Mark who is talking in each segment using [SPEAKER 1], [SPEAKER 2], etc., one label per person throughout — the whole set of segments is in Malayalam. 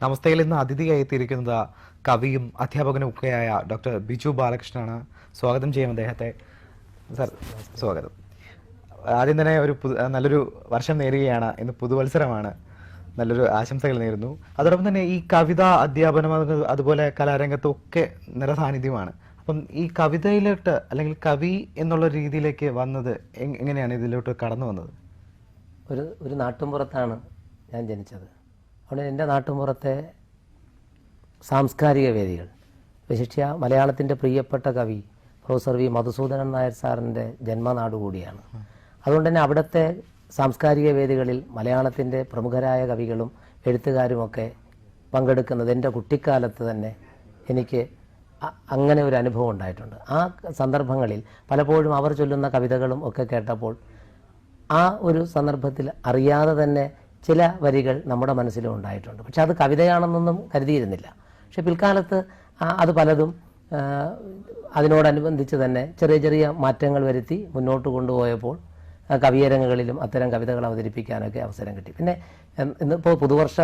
[SPEAKER 1] നമസ്തയിൽ ഇന്ന് അതിഥിയായി എത്തിയിരിക്കുന്നത് കവിയും അധ്യാപകനും ഒക്കെയായ ഡോക്ടർ ബിജു ബാലകൃഷ്ണനാണ്. സ്വാഗതം ചെയ്യാം അദ്ദേഹത്തെ. സർ, സ്വാഗതം. ആദ്യം തന്നെ നല്ലൊരു വർഷം നേരുകയാണ്. ഇന്ന് പുതുവത്സരമാണ്. നല്ലൊരു ആശംസകൾ നേരുന്നു. അതോടൊപ്പം തന്നെ ഈ കവിത അധ്യാപനം അതുപോലെ കലാരംഗത്തും ഒക്കെ നിറസാന്നിധ്യമാണ്. അപ്പം ഈ കവിതയിലോട്ട് അല്ലെങ്കിൽ കവി എന്നുള്ള രീതിയിലേക്ക് വന്നത് എങ്ങനെയാണ് ഇതിലോട്ട് കടന്നു വന്നത്?
[SPEAKER 2] ഒരു നാട്ടുമ്പുറത്താണ് ഞാൻ ജനിച്ചത്. അതുകൊണ്ട് എൻ്റെ നാട്ടുമ്പുറത്തെ സാംസ്കാരിക വേദികൾ, വിശിഷ്യ മലയാളത്തിൻ്റെ പ്രിയപ്പെട്ട കവി പ്രൊഫസർ വി മധുസൂദനൻ നായർ സാറിൻ്റെ ജന്മനാട് കൂടിയാണ്. അതുകൊണ്ട് തന്നെ അവിടുത്തെ സാംസ്കാരിക വേദികളിൽ മലയാളത്തിൻ്റെ പ്രമുഖരായ കവികളും എഴുത്തുകാരുമൊക്കെ പങ്കെടുക്കുന്നത് എൻ്റെ കുട്ടിക്കാലത്ത് തന്നെ എനിക്ക് അങ്ങനെ ഒരു അനുഭവം ഉണ്ടായിട്ടുണ്ട്. ആ സന്ദർഭങ്ങളിൽ പലപ്പോഴും അവർ ചൊല്ലുന്ന കവിതകളും ഒക്കെ കേട്ടപ്പോൾ ആ ഒരു സന്ദർഭത്തിൽ അറിയാതെ തന്നെ ചില വരികൾ നമ്മുടെ മനസ്സിലും ഉണ്ടായിട്ടുണ്ട്. പക്ഷെ അത് കവിതയാണെന്നൊന്നും കരുതിയിരുന്നില്ല. പക്ഷെ പിൽക്കാലത്ത് അത് പലതും അതിനോടനുബന്ധിച്ച് തന്നെ ചെറിയ ചെറിയ മാറ്റങ്ങൾ വരുത്തി മുന്നോട്ട് കൊണ്ടുപോയപ്പോൾ കവിയരങ്ങുകളിലും അത്തരം കവിതകൾ അവതരിപ്പിക്കാനൊക്കെ അവസരം കിട്ടി. പിന്നെ ഇന്നിപ്പോൾ പുതുവർഷ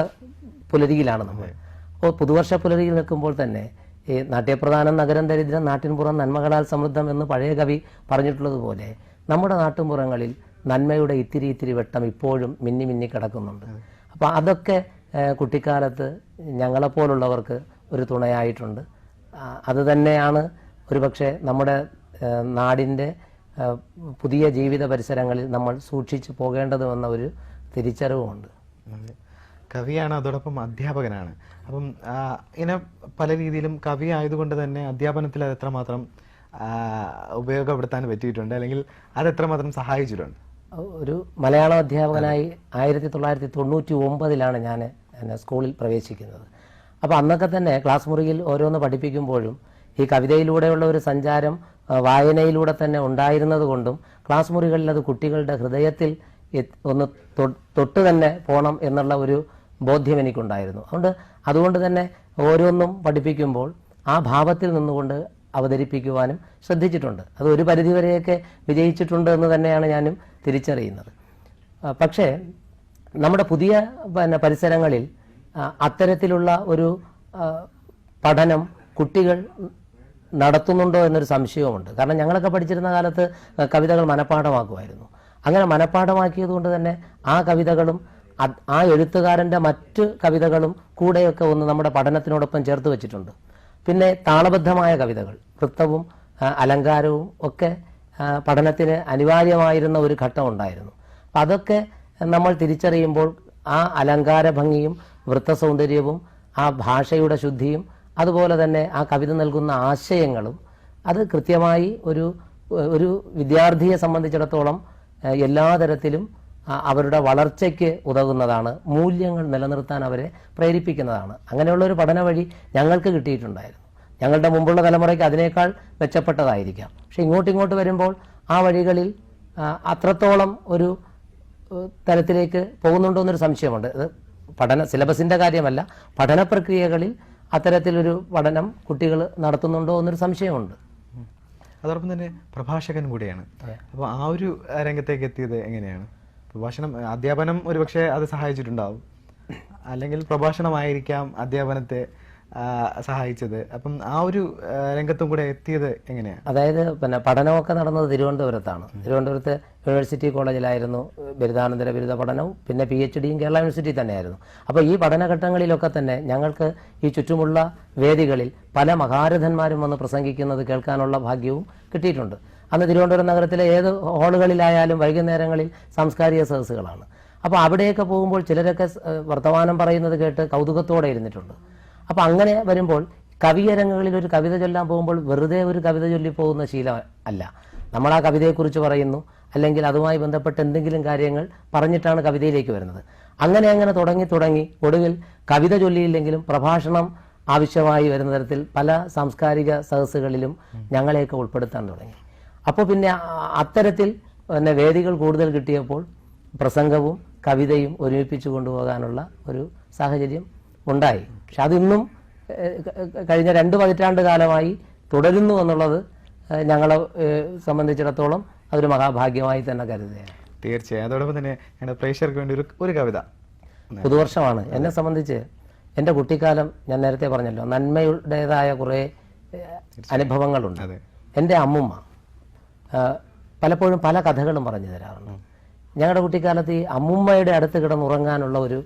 [SPEAKER 2] പുലരിയിലാണ് നമ്മൾ. അപ്പോൾ പുതുവർഷ പുലരിയിൽ നിൽക്കുമ്പോൾ തന്നെ ഈ നാട്യപ്രധാനം നഗരം ദരിദ്രം നാട്ടിൻപുറം നന്മകളാൽ സമൃദ്ധം എന്ന് പഴയ കവി പറഞ്ഞിട്ടുള്ളതുപോലെ നമ്മുടെ നാട്ടിൻപുറങ്ങളിൽ നന്മയുടെ ഇത്തിരി വെട്ടം ഇപ്പോഴും മിന്നി മിന്നി കിടക്കുന്നുണ്ട്. അപ്പോൾ അതൊക്കെ കുട്ടിക്കാലത്ത് ഞങ്ങളെപ്പോലുള്ളവർക്ക് ഒരു തുണയായിട്ടുണ്ട്. അത് തന്നെയാണ് ഒരുപക്ഷെ നമ്മുടെ നാടിൻ്റെ പുതിയ ജീവിത പരിസരങ്ങളിൽ നമ്മൾ സൂക്ഷിച്ചു പോകേണ്ടതുമെന്ന ഒരു തിരിച്ചറിവുമുണ്ട്.
[SPEAKER 1] കവിയാണ്, അതോടൊപ്പം അധ്യാപകനാണ്. അപ്പം ഇങ്ങനെ പല രീതിയിലും കവി ആയതുകൊണ്ട് തന്നെ അധ്യാപനത്തിൽ അത് എത്രമാത്രം ഉപയോഗപ്പെടുത്താൻ പറ്റിയിട്ടുണ്ട്, അല്ലെങ്കിൽ അത് എത്രമാത്രം സഹായിച്ചിട്ടുണ്ട്?
[SPEAKER 2] ഒരു മലയാളം അധ്യാപകനായി 1999 ഞാൻ സ്കൂളിൽ പ്രവേശിക്കുന്നത്. അപ്പോൾ അന്നൊക്കെ തന്നെ ക്ലാസ് മുറിയിൽ ഓരോന്ന് പഠിപ്പിക്കുമ്പോഴും ഈ കവിതയിലൂടെയുള്ള ഒരു സഞ്ചാരം വായനയിലൂടെ തന്നെ ഉണ്ടായിരുന്നത് കൊണ്ടും ക്ലാസ് മുറികളിൽ അത് കുട്ടികളുടെ ഹൃദയത്തിൽ ഒന്ന് തൊട്ട് തന്നെ പോകണം എന്നുള്ള ഒരു ബോധ്യം എനിക്കുണ്ടായിരുന്നു. അതുകൊണ്ട് തന്നെ ഓരോന്നും പഠിപ്പിക്കുമ്പോൾ ആ ഭാവത്തിൽ നിന്നുകൊണ്ട് അവതരിപ്പിക്കുവാനും ശ്രദ്ധിച്ചിട്ടുണ്ട്. അത് ഒരു പരിധിവരെയൊക്കെ വിജയിച്ചിട്ടുണ്ട് എന്ന് തന്നെയാണ് ഞാനും തിരിച്ചറിയുന്നത്. പക്ഷേ നമ്മുടെ പുതിയ പരിസരങ്ങളിൽ അത്തരത്തിലുള്ള ഒരു പഠനം കുട്ടികൾ നടത്തുന്നുണ്ടോ എന്നൊരു സംശയവുമുണ്ട്. കാരണം ഞങ്ങളൊക്കെ പഠിച്ചിരുന്ന കാലത്ത് കവിതകൾ മനഃപ്പാഠമാക്കുമായിരുന്നു. അങ്ങനെ മനഃപ്പാഠമാക്കിയത് കൊണ്ട് തന്നെ ആ കവിതകളും ആ എഴുത്തുകാരൻ്റെ മറ്റ് കവിതകളും കൂടെയൊക്കെ ഒന്ന് നമ്മുടെ പഠനത്തിനോടൊപ്പം ചേർത്ത് വെച്ചിട്ടുണ്ട്. പിന്നെ താളബദ്ധമായ കവിതകൾ, വൃത്തവും അലങ്കാരവും ഒക്കെ പഠനത്തിന് അനിവാര്യമായിരുന്ന ഒരു ഘട്ടം ഉണ്ടായിരുന്നു. അപ്പം അതൊക്കെ നമ്മൾ തിരിച്ചറിയുമ്പോൾ ആ അലങ്കാര ഭംഗിയും വൃത്തസൗന്ദര്യവും ആ ഭാഷയുടെ ശുദ്ധിയും അതുപോലെ തന്നെ ആ കവിത നൽകുന്ന ആശയങ്ങളും അത് കൃത്യമായി ഒരു വിദ്യാർത്ഥിയെ സംബന്ധിച്ചിടത്തോളം എല്ലാ തരത്തിലും അവരുടെ വളർച്ചയ്ക്ക് ഉതകുന്നതാണ്, മൂല്യങ്ങൾ നിലനിർത്താൻ അവരെ പ്രേരിപ്പിക്കുന്നതാണ്. അങ്ങനെയുള്ളൊരു പഠന വഴി ഞങ്ങൾക്ക് കിട്ടിയിട്ടുണ്ടായിരുന്നു. ഞങ്ങളുടെ മുമ്പുള്ള തലമുറയ്ക്ക് അതിനേക്കാൾ മെച്ചപ്പെട്ടതായിരിക്കാം. പക്ഷെ ഇങ്ങോട്ട് വരുമ്പോൾ ആ വഴികളിൽ അത്രത്തോളം ഒരു തലത്തിലേക്ക് പോകുന്നുണ്ടോ എന്നൊരു സംശയമുണ്ട്. ഇത് സിലബസിൻ്റെ കാര്യമല്ല, പഠന പ്രക്രിയകളിൽ അത്തരത്തിലൊരു പഠനം കുട്ടികൾ നടത്തുന്നുണ്ടോ എന്നൊരു സംശയമുണ്ട്.
[SPEAKER 1] അതോടൊപ്പം തന്നെ പ്രഭാഷകൻ കൂടിയാണ്. അപ്പോൾ ആ ഒരു രംഗത്തേക്ക് എത്തിയത് എങ്ങനെയാണ്? അധ്യാപനം ഒരുപക്ഷെ അത് സഹായിച്ചിട്ടുണ്ടാവും, അല്ലെങ്കിൽ പ്രഭാഷണമായിരിക്കാം അധ്യാപനത്തെ സഹായിച്ചത്. അപ്പം ആ ഒരു രംഗത്തും കൂടെ എത്തിയത് എങ്ങനെയാണ്?
[SPEAKER 2] അതായത് പഠനമൊക്കെ നടന്നത് തിരുവനന്തപുരത്താണ്. തിരുവനന്തപുരത്ത് യൂണിവേഴ്സിറ്റി കോളേജിലായിരുന്നു ബിരുദാനന്തര ബിരുദ പഠനവും, പിന്നെ PhDയും കേരള യൂണിവേഴ്സിറ്റി തന്നെയായിരുന്നു. അപ്പോൾ ഈ പഠനഘട്ടങ്ങളിലൊക്കെ തന്നെ ഞങ്ങൾക്ക് ഈ ചുറ്റുമുള്ള വേദികളിൽ പല മഹാരഥന്മാരും വന്ന് പ്രസംഗിക്കുന്നത് കേൾക്കാനുള്ള ഭാഗ്യവും കിട്ടിയിട്ടുണ്ട്. അന്ന് തിരുവനന്തപുരം നഗരത്തിലെ ഏത് ഹാളുകളിലായാലും വൈകുന്നേരങ്ങളിൽ സാംസ്കാരിക സദസ്സുകളാണ്. അപ്പോൾ അവിടെയൊക്കെ പോകുമ്പോൾ ചിലരൊക്കെ വർത്തമാനം പറയുന്നത് കേട്ട് കൗതുകത്തോടെ ഇരുന്നിട്ടുണ്ട്. അപ്പോൾ അങ്ങനെ വരുമ്പോൾ കവിയരങ്ങുകളിൽ ഒരു കവിത ചൊല്ലാൻ പോകുമ്പോൾ വെറുതെ ഒരു കവിത ചൊല്ലി പോകുന്ന ശീലം അല്ല. നമ്മൾ ആ കവിതയെക്കുറിച്ച് പറയുന്നു, അല്ലെങ്കിൽ അതുമായി ബന്ധപ്പെട്ട എന്തെങ്കിലും കാര്യങ്ങൾ പറഞ്ഞിട്ടാണ് കവിതയിലേക്ക് വരുന്നത്. അങ്ങനെ തുടങ്ങി ഒടുവിൽ കവിത ചൊല്ലിയില്ലെങ്കിലും പ്രഭാഷണം ആവശ്യമായി വരുന്ന തരത്തിൽ പല സാംസ്കാരിക സദസ്സുകളിലും ഞങ്ങളെയൊക്കെ ഉൾപ്പെടുത്താൻ തുടങ്ങി. അപ്പോൾ പിന്നെ അത്തരത്തിൽ വേദികൾ കൂടുതൽ കിട്ടിയപ്പോൾ പ്രസംഗവും കവിതയും ഒരുമിപ്പിച്ചു കൊണ്ടുപോകാനുള്ള ഒരു സാഹചര്യം ഉണ്ടായി. പക്ഷെ അതിന്നും കഴിഞ്ഞ 2 പതിറ്റാണ്ട് കാലമായി തുടരുന്നു എന്നുള്ളത് ഞങ്ങളെ സംബന്ധിച്ചിടത്തോളം അതൊരു മഹാഭാഗ്യമായി തന്നെ കരുതുകയാണ്.
[SPEAKER 1] തീർച്ചയായും. അതോടൊപ്പം തന്നെ പ്രേക്ഷകർക്ക് വേണ്ടി ഒരു കവിത.
[SPEAKER 2] പുതുവർഷമാണ്. എന്നെ സംബന്ധിച്ച് എൻ്റെ കുട്ടിക്കാലം ഞാൻ നേരത്തെ പറഞ്ഞല്ലോ, നന്മയുടേതായ കുറേ അനുഭവങ്ങളുണ്ട്. എൻ്റെ അമ്മുമ്മ പലപ്പോഴും പല കഥകളും പറഞ്ഞു തരാറുണ്ട്. ഞങ്ങളുടെ കുട്ടിക്കാലത്ത് ഈ അമ്മുമ്മയുടെ അടുത്ത് കിടന്നുറങ്ങാനുള്ള ഒരു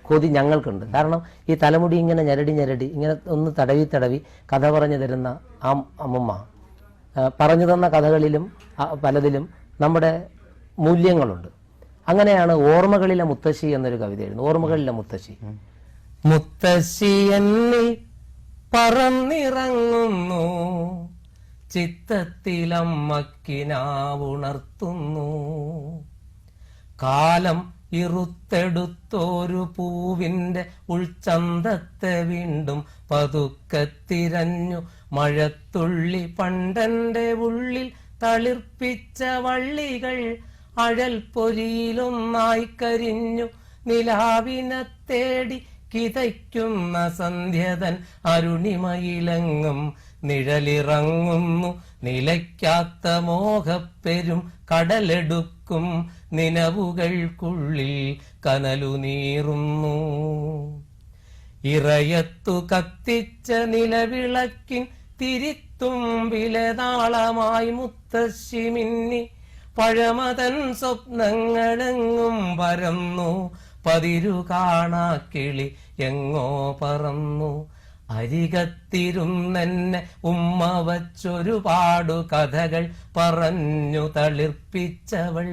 [SPEAKER 2] കൊതി ഞങ്ങൾക്കുണ്ട്. കാരണം ഈ തലമുടി ഇങ്ങനെ ഞെരടി ഞെരടി ഇങ്ങനെ ഒന്ന് തടവി തടവി കഥ പറഞ്ഞു തരുന്ന ആ അമ്മുമ്മ പറഞ്ഞു തന്ന കഥകളിലും പലതിലും നമ്മുടെ മൂല്യങ്ങളുണ്ട്. അങ്ങനെയാണ് ഓർമ്മകളിലെ മുത്തശ്ശി എന്നൊരു കവിത എഴുതുന്നത്. ഓർമ്മകളിലെ മുത്തശ്ശി. മുത്തശ്ശി എന്നിൽ പറന്നിറങ്ങുന്നു, ചിത്തത്തിലമ്മക്കിനാവുണർത്തുന്നു, കാലം ഇറുത്തെടുത്തോരു പൂവിന്റെ ഉൾച്ചന്തത്തെ വീണ്ടും പതുക്കത്തിരഞ്ഞു, മഴത്തുള്ളി പണ്ടന്റെ ഉള്ളിൽ തളിർപ്പിച്ച വള്ളികൾ അഴൽ പൊരിയിലൊന്നായി കരിഞ്ഞു, നിലാവിനെ തേടി കിതയ്ക്കുന്ന സന്ധ്യതൻ അരുണിമയിലെങ്ങും നിഴലിറങ്ങുന്നു, നിലയ്ക്കാത്ത മോഹപ്പെരും കടലെടുക്കും നിനവുകൾക്കുള്ളിൽ കനലു നീറുന്നു. ഇറയത്തു കത്തിച്ച നിലവിളക്കിൻ തിരിത്തുമ്പിലെ നാളമായി മുത്തശ്ശി മിന്നി, പഴമതൻ സ്വപ്നങ്ങളെങ്ങും പരന്നു, പതിരു കാണാക്കിളി എങ്ങോ പറന്നു. അരികത്തിരുന്നെന്നെ ഉമ്മ വച്ചൊരുപാടു കഥകൾ പറഞ്ഞു തളിർപ്പിച്ചവൾ,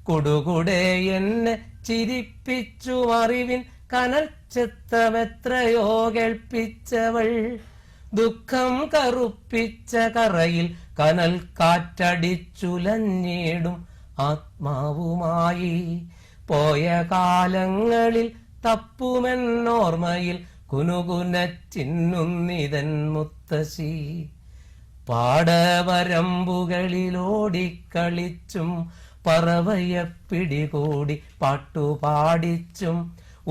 [SPEAKER 2] കുടുകുടെ എന്നെ ചിരിപ്പിച്ചു അറിവിൻ കനൽ ചിത്തമെത്രയോ കേൾപ്പിച്ചവൾ, ദുഃഖം കറുപ്പിച്ച കറയിൽ കനൽ കാറ്റടിച്ചുലഞ്ഞിടും ആത്മാവുമായി. പോയ കാലങ്ങളിൽ തപ്പുമെന്നോർമ്മയിൽ കുനുകുനച്ചിന്നുന്നിതൻ മുത്തശ്ശി, പാടവരമ്പുകളിലോടിക്കളിച്ചും പറവയെ പിടികൂടി പാട്ടുപാടിച്ചും,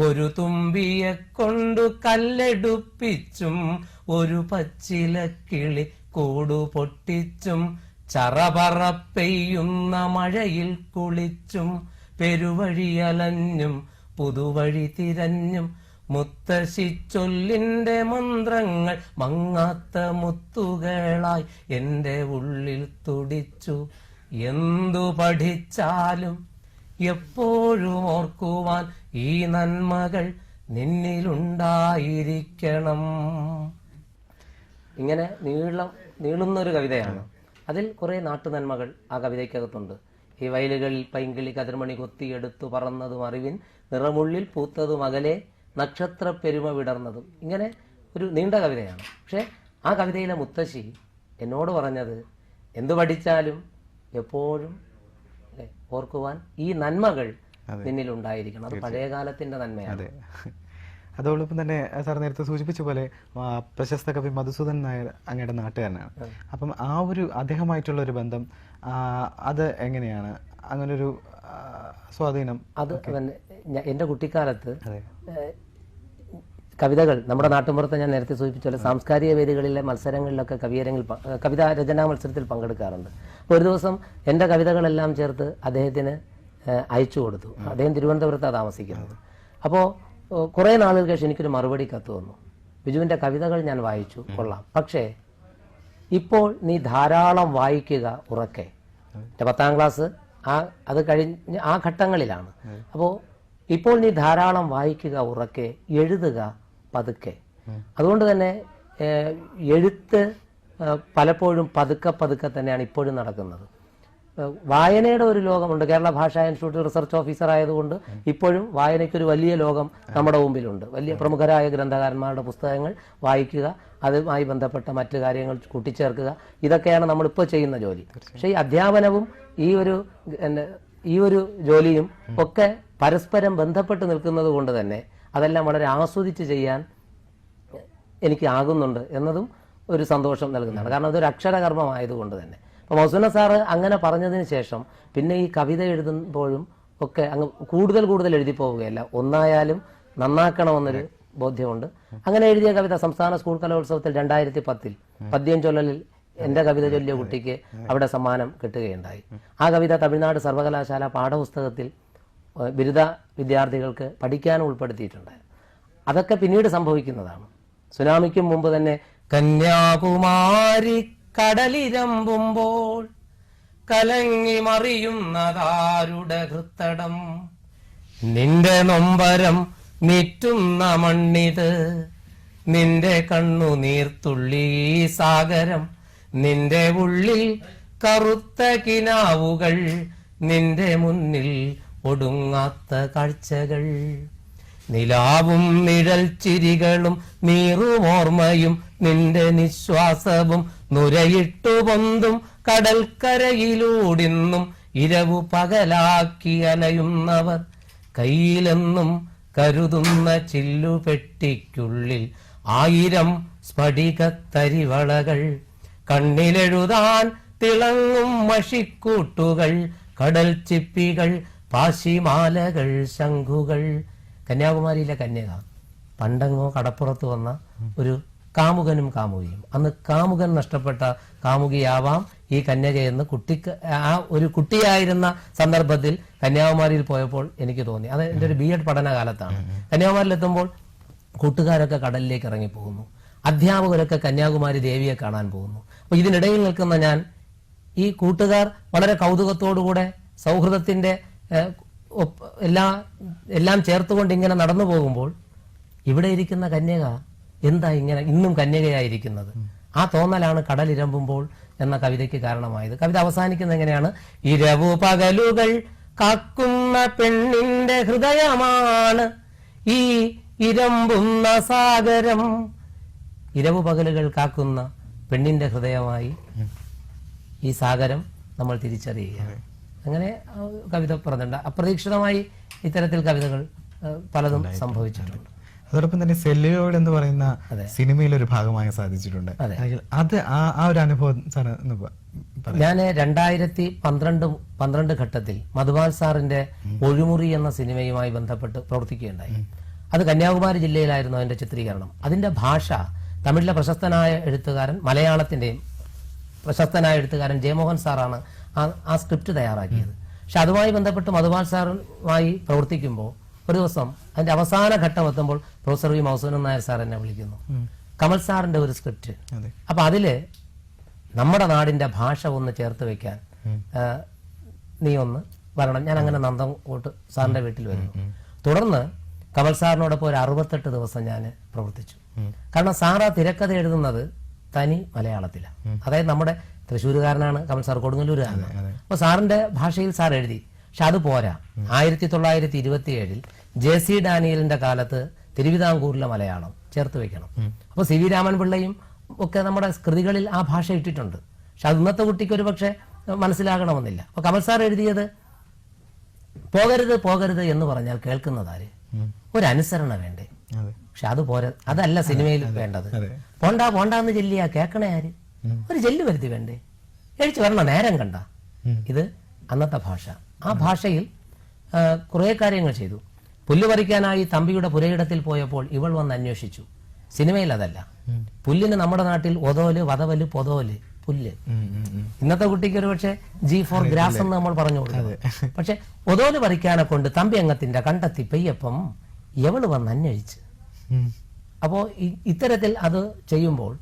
[SPEAKER 2] ഒരു തുമ്പിയെ കൊണ്ടു കല്ലെടുപ്പിച്ചും, ഒരു പച്ചിലക്കിളി കൂടു പൊട്ടിച്ചും, ചറപറ പെയ്യുന്ന മഴയിൽ കുളിച്ചും, പെരുവഴിയലഞ്ഞും പുതുവഴി തിരഞ്ഞും, മുത്തശ്ശി ചൊല്ലിന്റെ മന്ത്രങ്ങൾ മങ്ങാത്ത മുത്തുകളായി എൻ്റെ ഉള്ളിൽ തുടിച്ചു. എന്തു പഠിച്ചാലും എപ്പോഴും ഓർക്കുവാൻ ഈ നന്മകൾ നിന്നിലുണ്ടായിരിക്കണം. ഇങ്ങനെ നീളുന്നൊരു കവിതയാണ്. അതിൽ കുറെ നാട്ടുനന്മകൾ ആ കവിതയ്ക്കകത്തുണ്ട്. ഈ വയലുകളിൽ പൈങ്കിളി കതിർമണി കൊത്തിയെടുത്തു പറന്നതും അറിവിൻ നിറമുള്ളിൽ പൂത്തതും അകലെ നക്ഷത്ര പെരുമ വിടർന്നതും. ഇങ്ങനെ ഒരു നീണ്ട കവിതയാണ്. പക്ഷെ ആ കവിതയിലെ മുത്തശ്ശി എന്നോട് പറഞ്ഞത്, എന്തു പഠിച്ചാലും എപ്പോഴും ഓർക്കുവാൻ ഈ നന്മകൾ നിന്നിലുണ്ടായിരിക്കണം. അത് പഴയകാലത്തിന്റെ നന്മയാണ്.
[SPEAKER 1] അതോടൊപ്പം തന്നെ സാർ നേരത്തെ സൂചിപ്പിച്ച പോലെ പ്രശസ്ത കവി മധുസൂദൻ നായർ അങ്ങയുടെ നാട്ടുകാരനാണ്. അപ്പം ആ ഒരു അദ്ദേഹമായിട്ടുള്ള ഒരു ബന്ധം അത് എങ്ങനെയാണ്, അങ്ങനൊരു സ്വാധീനം? അത്
[SPEAKER 2] എൻ്റെ കുട്ടിക്കാലത്ത് കവിതകൾ നമ്മുടെ നാട്ടുമ്പുറത്ത് ഞാൻ നേരത്തെ സൂചിപ്പിച്ച പോലെ സാംസ്കാരിക വേദികളിലെ മത്സരങ്ങളിലൊക്കെ കവിതാ രചനാ മത്സരത്തിൽ പങ്കെടുക്കാറുണ്ട്. ഒരു ദിവസം എൻ്റെ കവിതകളെല്ലാം ചേർത്ത് അദ്ദേഹത്തിന് അയച്ചു കൊടുത്തു. അദ്ദേഹം തിരുവനന്തപുരത്താണ് താമസിക്കുന്നത്. അപ്പോൾ കുറേ നാളുകൾക്ക് ശേഷം എനിക്കൊരു മറുപടി കത്ത് വന്നു. ബിജുവിൻ്റെ കവിതകൾ ഞാൻ വായിച്ചു, കൊള്ളാം, പക്ഷേ ഇപ്പോൾ നീ ധാരാളം വായിക്കുക ഉറക്കെ. എൻ്റെ 10ാം ക്ലാസ് അത് കഴിഞ്ഞ് ആ ഘട്ടങ്ങളിലാണ്. അപ്പോൾ ഇപ്പോൾ നീ ധാരാളം വായിക്കുക ഉറക്കെ, എഴുതുക പതുക്കെ. അതുകൊണ്ട് തന്നെ എഴുത്ത് പലപ്പോഴും പതുക്കെ പതുക്കെ തന്നെയാണ് ഇപ്പോഴും നടക്കുന്നത്. വായനയുടെ ഒരു ലോകമുണ്ട്. കേരള ഭാഷാ ഇൻസ്റ്റിറ്റ്യൂട്ട് റിസർച്ച് ഓഫീസർ ആയതുകൊണ്ട് ഇപ്പോഴും വായനയ്ക്കൊരു വലിയ ലോകം നമ്മുടെ മുമ്പിലുണ്ട്. വലിയ പ്രമുഖരായ ഗ്രന്ഥകാരന്മാരുടെ പുസ്തകങ്ങൾ വായിക്കുക, അതുമായി ബന്ധപ്പെട്ട മറ്റു കാര്യങ്ങൾ കൂട്ടിച്ചേർക്കുക, ഇതൊക്കെയാണ് നമ്മളിപ്പോൾ ചെയ്യുന്ന ജോലി. പക്ഷേ ഈ അധ്യാപനവും ഈ ഒരു ജോലിയും ഒക്കെ പരസ്പരം ബന്ധപ്പെട്ട് നിൽക്കുന്നത് കൊണ്ട് തന്നെ അതെല്ലാം വളരെ ആസ്വദിച്ച് ചെയ്യാൻ എനിക്ക് ആകുന്നുണ്ട് എന്നതും ഒരു സന്തോഷം നൽകുന്നതാണ്. കാരണം അതൊരു അക്ഷരകർമ്മമായതുകൊണ്ട് തന്നെ. അപ്പോൾ മൗസൂന സാറ് അങ്ങനെ പറഞ്ഞതിന് ശേഷം പിന്നെ ഈ കവിത എഴുതുമ്പോഴും ഒക്കെ അങ്ങ് കൂടുതൽ എഴുതി പോവുകയല്ല, ഒന്നായാലും നന്നാക്കണമെന്നൊരു ബോധ്യമുണ്ട്. അങ്ങനെ എഴുതിയ കവിത സംസ്ഥാന സ്കൂൾ കലോത്സവത്തിൽ 2010 പദ്യം ചൊല്ലലിൽ എൻ്റെ കവിത ചൊല്ലിയ കുട്ടിക്ക് അവിടെ സമ്മാനം കിട്ടുകയുണ്ടായി. ആ കവിത തമിഴ്നാട് സർവകലാശാല പാഠപുസ്തകത്തിൽ ബിരുദ വിദ്യാർത്ഥികൾക്ക് പഠിക്കാനും ഉൾപ്പെടുത്തിയിട്ടുണ്ട്. അതൊക്കെ പിന്നീട് സംഭവിക്കുന്നതാണ്. സുനാമിക്കും മുമ്പ് തന്നെ കന്യാകുമാരി കടലിരമ്പുമ്പോൾ കലങ്ങി മറിയുന്നതാരുടെ ഹൃത്തടം, നിന്റെ നൊമ്പരം നീറ്റുന്ന മണ്ണിത്, നിന്റെ കണ്ണുനീർത്തുള്ളി സാഗരം, നിന്റെ ഉള്ളിൽ കറുത്ത കിനാവുകൾ, നിന്റെ മുന്നിൽ ഒടുങ്ങാത്ത കാഴ്ചകൾ, നിലാവും നിഴൽ ചിരികളും നീറുമോർമ്മയും നിന്റെ നിശ്വാസവും നുരയിട്ടു പൊന്തും കടൽക്കരയിലൂടിന്നും ഇരവു പകലാക്കി അലയുന്നവർ, കയ്യിലെന്നും കരുതുന്ന ചില്ലുപെട്ടിക്കുള്ളിൽ 1000 സ്ഫടികത്തരിവളകൾ, കണ്ണിലെഴുതാൻ തിളങ്ങും മഷിക്കൂട്ടുകൾ, കടൽ ചിപ്പികൾ, പാശിമാലകൾ, ശംഖുകൾ. കന്യാകുമാരിയിലെ കന്യക പണ്ടങ്ങോ കടപ്പുറത്ത് വന്ന ഒരു കാമുകനും കാമുകിയും. അന്ന് കാമുകൻ നഷ്ടപ്പെട്ട കാമുകിയാവാം ഈ കന്യകയെന്ന് ആ ഒരു കുട്ടിയായിരുന്ന സന്ദർഭത്തിൽ കന്യാകുമാരിയിൽ പോയപ്പോൾ എനിക്ക് തോന്നി. അത് എൻ്റെ ഒരു BEd പഠനകാലത്താണ്. കന്യാകുമാരിയിലെത്തുമ്പോൾ കൂട്ടുകാരൊക്കെ കടലിലേക്ക് ഇറങ്ങിപ്പോകുന്നു, അധ്യാപകരൊക്കെ കന്യാകുമാരി ദേവിയെ കാണാൻ പോകുന്നു. അപ്പൊ ഇതിനിടയിൽ നിൽക്കുന്ന ഞാൻ, ഈ കൂട്ടുകാർ വളരെ കൗതുകത്തോടുകൂടെ സൗഹൃദത്തിന്റെ എല്ലാം ചേർത്തുകൊണ്ട് ഇങ്ങനെ നടന്നു പോകുമ്പോൾ ഇവിടെ ഇരിക്കുന്ന കന്യക എന്താ ഇങ്ങനെ ഇന്നും കന്യകയായിരിക്കുന്നത്? ആ തോന്നലാണ് കടലിരമ്പുമ്പോൾ എന്ന കവിതയ്ക്ക് കാരണമായത്. കവിത അവസാനിക്കുന്നത് എങ്ങനെയാണ്? ഇരവു പകലുകൾ കാക്കുന്ന പെണ്ണിന്റെ ഹൃദയമാണ് ഈ ഇരമ്പുന്ന സാഗരം. ഇരവു പകലുകൾ കാക്കുന്ന പെണ്ണിന്റെ ഹൃദയമായി ഈ സാഗരം നമ്മൾ തിരിച്ചറിയുക. അങ്ങനെ കവിത പറഞ്ഞിട്ടുണ്ട്. അപ്രതീക്ഷിതമായി ഇത്തരത്തിൽ കവിതകൾ പലതും സംഭവിച്ചിട്ടുണ്ട്.
[SPEAKER 1] അതോടൊപ്പം തന്നെ സെല്ലുലോയിഡ് എന്ന് പറയുന്ന സിനിമയിൽ ഒരു ഭാഗമായി സാധിച്ചിട്ടുണ്ട്. അത് ആ ഒരു അനുഭവം
[SPEAKER 2] ഞാൻ 2012 ഘട്ടത്തിൽ മധുപാൽ സാറിന്റെ ഒഴിമുറി എന്ന സിനിമയുമായി ബന്ധപ്പെട്ട് പ്രവർത്തിക്കുകയുണ്ടായി. അത് കന്യാകുമാരി ജില്ലയിലായിരുന്നു അതിന്റെ ചിത്രീകരണം. അതിന്റെ ഭാഷ തമിഴിലെ പ്രശസ്തനായ എഴുത്തുകാരൻ, മലയാളത്തിന്റെയും പ്രശസ്തനായ എഴുത്തുകാരൻ ജയമോഹൻ സാറാണ് ആ സ്ക്രിപ്റ്റ് തയ്യാറാക്കിയത്. പക്ഷെ അതുമായി ബന്ധപ്പെട്ട് മധുപാൽ സാറുമായി പ്രവർത്തിക്കുമ്പോൾ ഒരു ദിവസം അതിന്റെ അവസാന ഘട്ടം എത്തുമ്പോൾ പ്രൊഫസർ വി മൗസൂനൻ നായർ സാർ എന്നെ വിളിക്കുന്നു. കമൽ സാറിന്റെ ഒരു സ്ക്രിപ്റ്റ്, അപ്പൊ അതില് നമ്മുടെ നാടിന്റെ ഭാഷ ഒന്ന് ചേർത്ത് വെക്കാൻ നീ ഒന്ന് വരണം. ഞാൻ അങ്ങനെ നന്ദൻകോട്ട് സാറിന്റെ വീട്ടിൽ വരുന്നു. തുടർന്ന് കമൽ സാറിനോടൊപ്പം ഒരു 68 ദിവസം ഞാൻ പ്രവർത്തിച്ചു. കാരണം സാർ ആ തിരക്കഥ എഴുതുന്നത് തനി മലയാളത്തിലാണ്. അതായത് നമ്മുടെ തൃശ്ശൂരുകാരനാണ് കമൽ സാർ, കൊടുങ്ങല്ലൂരുകാരനാണ്. അപ്പൊ സാറിന്റെ ഭാഷയിൽ സാർ എഴുതി. പക്ഷെ അത് പോരാ. 1927 JC ഡാനിയലിന്റെ കാലത്ത് തിരുവിതാംകൂറിലെ മലയാളം ചേർത്ത് വെക്കണം. അപ്പൊ CV രാമൻ പിള്ളയും ഒക്കെ നമ്മുടെ കൃതികളിൽ ആ ഭാഷ ഇട്ടിട്ടുണ്ട്. പക്ഷെ അത് ഇന്നത്തെ കുട്ടിക്ക് ഒരു പക്ഷെ മനസ്സിലാകണമെന്നില്ല. അപ്പൊ കമൽ സാർ എഴുതിയത് പോകരുത് പോകരുത് എന്ന് പറഞ്ഞാൽ കേൾക്കുന്നതാര്? ഒരു അനുസരണ വേണ്ടേ? പക്ഷെ അത് പോരാ, അതല്ല സിനിമയിൽ വേണ്ടത്. പോണ്ട പോണ്ടാന്ന് ചെല്ലിയാ കേൾക്കണേ ആര്? ഒരു ചെല്ലു വരുത്തി വേണ്ടേ? എഴിച്ചു വരണം നേരം കണ്ട. ഇത് അന്നത്തെ ഭാഷ. ആ ഭാഷയിൽ കുറെ കാര്യങ്ങൾ ചെയ്തു. പുല്ല് പറിക്കാനായി തമ്പിയുടെ പുരയിടത്തിൽ പോയപ്പോൾ ഇവൾ വന്ന് അന്വേഷിച്ചു. സിനിമയിൽ അതല്ല. പുല്ലിന് നമ്മുടെ നാട്ടിൽ ഒതോല്, വതവല്, പൊതോല്, പുല്ല്. ഇന്നത്തെ കുട്ടിക്ക് ഒരു പക്ഷെ G for ഗ്രാസ് എന്ന് നമ്മൾ പറഞ്ഞു കൊടുക്കുന്നത്. പക്ഷെ ഒതോല് പറിക്കാനെ കൊണ്ട് തമ്പി അംഗത്തിന്റെ കണ്ടെത്തി പെയ്യപ്പം എവള് വന്ന് അന്വേഷിച്ച്. അപ്പോ ഇത്തരത്തിൽ അത് ചെയ്യുമ്പോൾ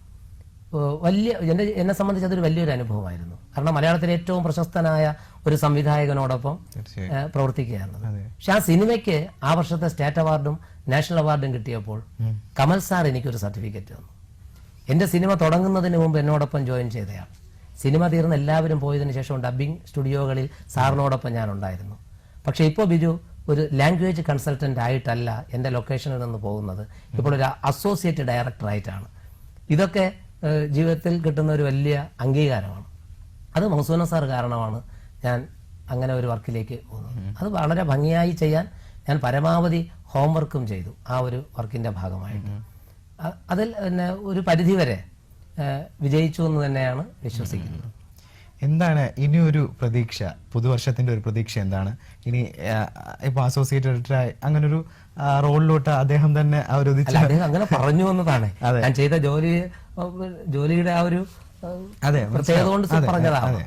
[SPEAKER 2] എന്നെ സംബന്ധിച്ച് അതൊരു വലിയൊരു അനുഭവമായിരുന്നു. കാരണം മലയാളത്തിലെ ഏറ്റവും പ്രശസ്തനായ ഒരു സംവിധായകനോടൊപ്പം പ്രവർത്തിക്കുകയാണ്. പക്ഷെ ആ സിനിമയ്ക്ക് ആ വർഷത്തെ സ്റ്റേറ്റ് അവാർഡും നാഷണൽ അവാർഡും കിട്ടിയപ്പോൾ കമൽ സാർ എനിക്കൊരു സർട്ടിഫിക്കറ്റ് തന്നു. എന്റെ സിനിമ തുടങ്ങുന്നതിന് മുമ്പ് എന്നോടൊപ്പം ജോയിൻ ചെയ്തയാൾ. സിനിമ തീർന്ന് എല്ലാവരും പോയതിനു ശേഷം ഡബ്ബിംഗ് സ്റ്റുഡിയോകളിൽ സാറിനോടൊപ്പം ഞാൻ ഉണ്ടായിരുന്നു. പക്ഷെ ഇപ്പോൾ ബിജു ഒരു ലാംഗ്വേജ് കൺസൾട്ടന്റ് ആയിട്ടല്ല എൻ്റെ ലൊക്കേഷനിൽ നിന്ന് പോകുന്നത്. ഇപ്പോൾ ഒരു അസോസിയേറ്റ് ഡയറക്ടറായിട്ടാണ്. ഇതൊക്കെ ജീവിതത്തിൽ കിട്ടുന്ന ഒരു വലിയ അംഗീകാരമാണ്. അത് മൗസൂന സാർ കാരണമാണ് ഞാൻ അങ്ങനെ ഒരു വർക്കിലേക്ക് പോകുന്നത്. അത് വളരെ ഭംഗിയായി ചെയ്യാൻ ഞാൻ പരമാവധി ഹോംവർക്കും ചെയ്തു ആ ഒരു വർക്കിന്റെ ഭാഗമായിട്ട്. അതിൽ പിന്നെ ഒരു പരിധിവരെ വിജയിച്ചു എന്ന് തന്നെയാണ് വിശ്വസിക്കുന്നത്.
[SPEAKER 1] എന്താണ് ഇനിയൊരു പ്രതീക്ഷ, പുതുവർഷത്തിന്റെ ഒരു പ്രതീക്ഷ എന്താണ്? ഇനി ഇപ്പൊ അസോസിയേറ്റ് എഡിറ്ററായി അങ്ങനെ ഒരു റോളിലോട്ട് അദ്ദേഹം തന്നെ
[SPEAKER 2] അദ്ദേഹം അങ്ങനെ പറഞ്ഞു എന്നതാണ്. ഞാൻ ചെയ്ത ജോലിയുടെ ആ ഒരു പ്രത്യേകത കൊണ്ട് പറഞ്ഞതാണ്.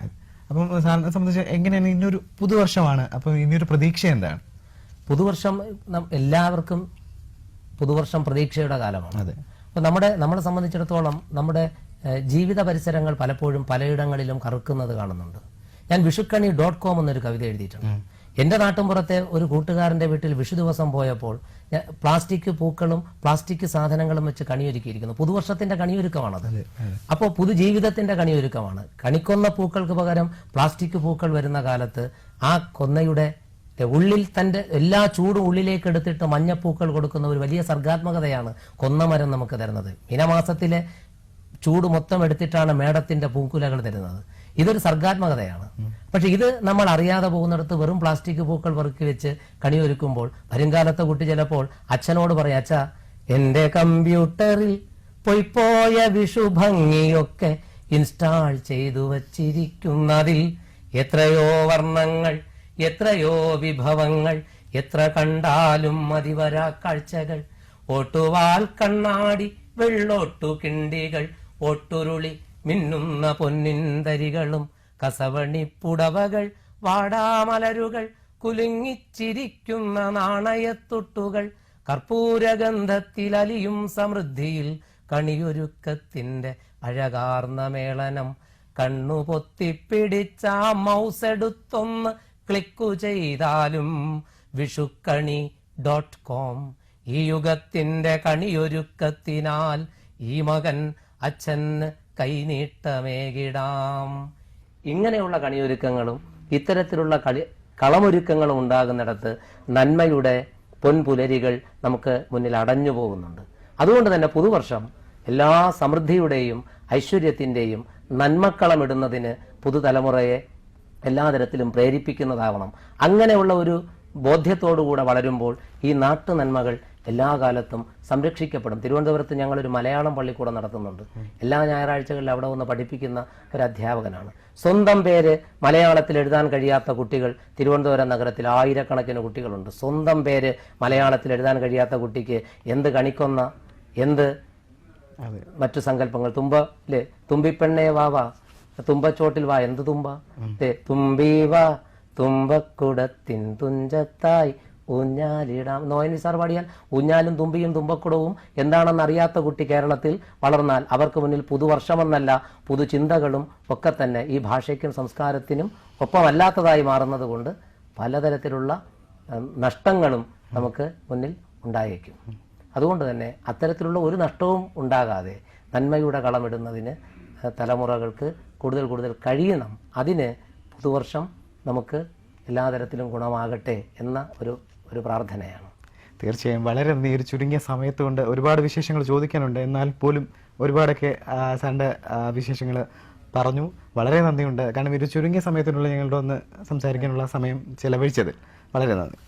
[SPEAKER 1] അപ്പം സാറിനെ സംബന്ധിച്ച് എങ്ങനെയാണ് ഇനിയൊരു പുതുവർഷമാണ്, അപ്പൊ ഇനിയൊരു പ്രതീക്ഷ എന്താണ്?
[SPEAKER 2] പുതുവർഷം എല്ലാവർക്കും പുതുവർഷം പ്രതീക്ഷയുടെ കാലമാണ്.
[SPEAKER 1] അതെ.
[SPEAKER 2] അപ്പോൾ നമ്മളെ സംബന്ധിച്ചിടത്തോളം നമ്മുടെ ജീവിത പരിസരങ്ങൾ പലപ്പോഴും പലയിടങ്ങളിലും കറുക്കുന്നത് കാണുന്നുണ്ട്. ഞാൻ വിഷുക്കണി.com എന്നൊരു കവിത എഴുതിയിട്ടുണ്ട്. എന്റെ നാട്ടിൻപുറത്തെ ഒരു കൂട്ടുകാരന്റെ വീട്ടിൽ വിഷു ദിവസം പോയപ്പോൾ പ്ലാസ്റ്റിക് പൂക്കളും പ്ലാസ്റ്റിക് സാധനങ്ങളും വെച്ച് കണിയൊരുക്കിയിരിക്കുന്നു. പുതുവർഷത്തിന്റെ കണിയൊരുക്കമാണത്. അപ്പോൾ പുതുജീവിതത്തിന്റെ കണിയൊരുക്കമാണ്. കണിക്കൊന്ന പൂക്കൾക്ക് പകരം പ്ലാസ്റ്റിക് പൂക്കൾ വരുന്ന കാലത്ത് ആ കൊന്നയുടെ ഉള്ളിൽ തന്റെ എല്ലാ ചൂടും ഉള്ളിലേക്ക് എടുത്തിട്ട് മഞ്ഞപ്പൂക്കൾ കൊടുക്കുന്ന ഒരു വലിയ സർഗാത്മകതയാണ് കൊന്നമരം നമുക്ക് തരുന്നത്. മീനമാസത്തിലെ ചൂട് മൊത്തം എടുത്തിട്ടാണ് മേടത്തിന്റെ പൂക്കുലകൾ തരുന്നത്. ഇതൊരു സർഗാത്മകതയാണ്. പക്ഷെ ഇത് നമ്മൾ അറിയാതെ പോകുന്നിടത്ത് വെറും പ്ലാസ്റ്റിക് പൂക്കൾ പെറുക്കി വെച്ച് കണിയൊരുക്കുമ്പോൾ വരുംകാലത്തെ കുട്ടി ചിലപ്പോൾ അച്ഛനോട് പറയാം, അച്ഛാ എന്റെ കമ്പ്യൂട്ടറിൽ പോയ വിഷു ഭംഗിയൊക്കെ ഇൻസ്റ്റാൾ ചെയ്തു വച്ചിരിക്കുന്നതിൽ എത്രയോ വർണ്ണങ്ങൾ, എത്രയോ വിഭവങ്ങൾ, എത്ര കണ്ടാലും മതിവരാ കാഴ്ചകൾ, ഓട്ടുവാൽ കണ്ണാടി, വെള്ളോട്ടു കിണ്ടികൾ, ഓട്ടുരുളി മിന്നുന്ന പൊന്നിന്തരികളും, കസവണിപ്പുടവകൾ, വാടാമലരുകൾ, കുലുങ്ങിച്ചിരിക്കുന്ന നാണയത്തുട്ടുകൾ, കർപ്പൂരഗന്ധത്തിലലിയും സമൃദ്ധിയിൽ കണിയൊരുക്കത്തിന്റെ അഴകാർന്ന മേളനം, കണ്ണു പൊത്തിപ്പിടിച്ച മൗസെടുത്തൊന്ന് ക്ലിക്കു ചെയ്താലും വിഷുക്കണി.com ഈ യുഗത്തിന്റെ കണിയൊരുക്കത്തിനാൽ ഈ മകൻ അച്ഛന് കൈനീട്ടമേകിടാം. ഇങ്ങനെയുള്ള കണിയൊരുക്കങ്ങളും ഇത്തരത്തിലുള്ള കളമൊരുക്കങ്ങളും ഉണ്ടാകുന്നിടത്ത് നന്മയുടെ പൊൻപുലരികൾ നമുക്ക് മുന്നിൽ അടഞ്ഞു പോകുന്നുണ്ട്. അതുകൊണ്ട് തന്നെ പുതുവർഷം എല്ലാ സമൃദ്ധിയുടെയും ഐശ്വര്യത്തിന്റെയും നന്മക്കളമിടുന്നതിന് പുതുതലമുറയെ എല്ലാ തരത്തിലും പ്രേരിപ്പിക്കുന്നതാവണം. അങ്ങനെയുള്ള ഒരു ബോധ്യത്തോടുകൂടെ വളരുമ്പോൾ ഈ നാട്ടു നന്മകൾ എല്ലാ കാലത്തും സംരക്ഷിക്കപ്പെടും. തിരുവനന്തപുരത്ത് ഞങ്ങളൊരു മലയാളം പള്ളിക്കൂടം നടത്തുന്നുണ്ട്. എല്ലാ ഞായറാഴ്ചകളിലും അവിടെ വന്ന് പഠിപ്പിക്കുന്ന ഒരു അധ്യാപകനാണ്. സ്വന്തം പേര് മലയാളത്തിൽ എഴുതാൻ കഴിയാത്ത കുട്ടികൾ തിരുവനന്തപുരം നഗരത്തിൽ ആയിരക്കണക്കിന് കുട്ടികളുണ്ട്. സ്വന്തം പേര് മലയാളത്തിൽ എഴുതാൻ കഴിയാത്ത കുട്ടിക്ക് എന്ത് കണിക്കൊന്ന, എന്ത് മറ്റു സങ്കല്പങ്ങൾ, തുമ്പല്ലേ തുമ്പിപ്പെണ്ണേ വാ തുമ്പച്ചോട്ടിൽ വാ, എന്ത് തുമ്പ, തുമ്പി വാ തുമ്പക്കുടത്തിൻ തുഞ്ചത്തായി ഊഞ്ഞാലിടാം. നോയനി സാർ പാടിയാൽ ഊഞ്ഞാലും തുമ്പിയും തുമ്പക്കുടവും എന്താണെന്ന് അറിയാത്ത കുട്ടി കേരളത്തിൽ വളർന്നാൽ അവർക്ക് മുന്നിൽ പുതുവർഷമെന്നല്ല പുതുചിന്തകളും ഒക്കെ തന്നെ ഈ ഭാഷയ്ക്കും സംസ്കാരത്തിനും ഒപ്പമല്ലാത്തതായി മാറുന്നത് കൊണ്ട് പലതരത്തിലുള്ള നഷ്ടങ്ങളും നമുക്ക് മുന്നിൽ ഉണ്ടായേക്കും. അതുകൊണ്ട് തന്നെ അത്തരത്തിലുള്ള ഒരു നഷ്ടവും ഉണ്ടാകാതെ നന്മയുടെ കളമിടുന്നതിന് തലമുറകൾക്ക് കൂടുതൽ കൂടുതൽ കഴിയണം. അതിന് പുതുവർഷം നമുക്ക് എല്ലാ തരത്തിലും ഗുണമാകട്ടെ എന്ന ഒരു പ്രാർത്ഥനയാണ്.
[SPEAKER 1] തീർച്ചയായും വളരെ നന്ദി. ഒരു ചുരുങ്ങിയ സമയത്ത് കൊണ്ട് ഒരുപാട് വിശേഷങ്ങൾ ചോദിക്കാനുണ്ട്, എന്നാൽ പോലും ഒരുപാടൊക്കെ സാറിൻ്റെ വിശേഷങ്ങൾ പറഞ്ഞു. വളരെ നന്ദിയുണ്ട്. കാരണം ഒരു ചുരുങ്ങിയ സമയത്തിനുള്ള ഞങ്ങളുടെ ഒന്ന് സംസാരിക്കാനുള്ള സമയം ചെലവഴിച്ചത് വളരെ നന്ദി.